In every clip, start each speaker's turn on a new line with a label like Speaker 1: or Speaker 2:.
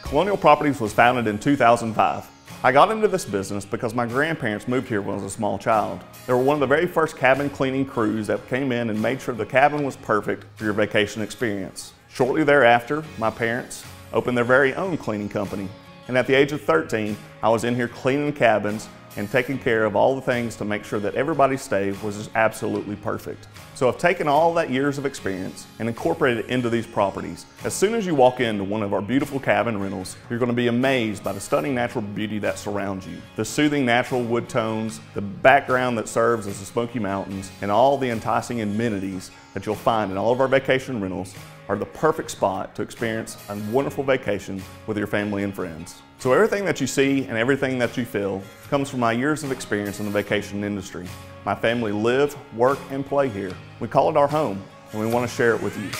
Speaker 1: Colonial Properties was founded in 2005. I got into this business because my grandparents moved here when I was a small child. They were one of the very first cabin cleaning crews that came in and made sure the cabin was perfect for your vacation experience. Shortly thereafter, my parents opened their very own cleaning company. And at the age of 13, I was in here cleaning cabins and taking care of all the things to make sure that everybody's stay was just absolutely perfect. So I've taken all that years of experience and incorporated it into these properties. As soon as you walk into one of our beautiful cabin rentals, you're going to be amazed by the stunning natural beauty that surrounds you. The soothing natural wood tones, the background that serves as the Smoky Mountains, and all the enticing amenities that you'll find in all of our vacation rentals are the perfect spot to experience a wonderful vacation with your family and friends. So everything that you see and everything that you feel comes from my years of experience in the vacation industry. My family live, work, and play here. We call it our home, and we want to share it with you.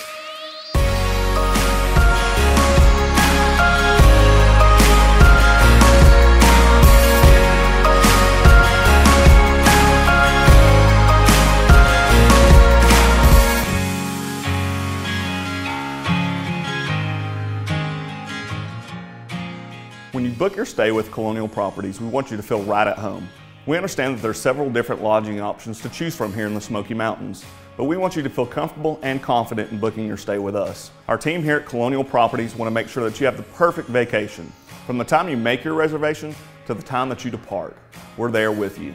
Speaker 1: When you book your stay with Colonial Properties, we want you to feel right at home. We understand that there are several different lodging options to choose from here in the Smoky Mountains, but we want you to feel comfortable and confident in booking your stay with us. Our team here at Colonial Properties want to make sure that you have the perfect vacation. From the time you make your reservation to the time that you depart, we're there with you.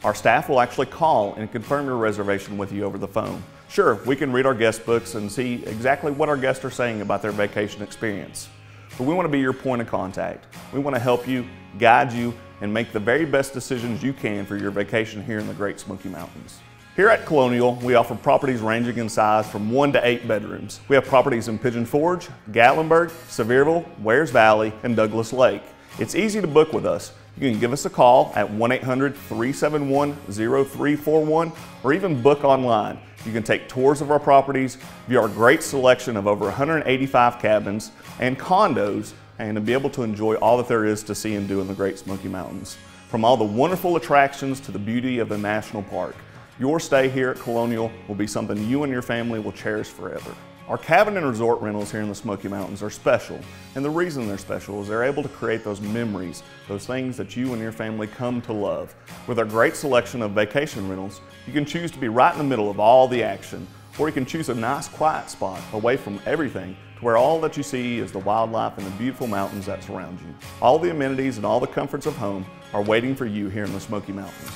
Speaker 1: Our staff will actually call and confirm your reservation with you over the phone. Sure, we can read our guest books and see exactly what our guests are saying about their vacation experience. But we want to be your point of contact. We want to help you, guide you, and make the very best decisions you can for your vacation here in the Great Smoky Mountains. Here at Colonial, we offer properties ranging in size from 1 to 8 bedrooms. We have properties in Pigeon Forge, Gatlinburg, Sevierville, Wares Valley, and Douglas Lake. It's easy to book with us. You can give us a call at 1-800-371-0341 or even book online. You can take tours of our properties, view our great selection of over 185 cabins and condos, and to be able to enjoy all that there is to see and do in the Great Smoky Mountains. From all the wonderful attractions to the beauty of the national park, your stay here at Colonial will be something you and your family will cherish forever. Our cabin and resort rentals here in the Smoky Mountains are special, and the reason they're special is they're able to create those memories, those things that you and your family come to love. With our great selection of vacation rentals, you can choose to be right in the middle of all the action, or you can choose a nice quiet spot away from everything to where all that you see is the wildlife and the beautiful mountains that surround you. All the amenities and all the comforts of home are waiting for you here in the Smoky Mountains.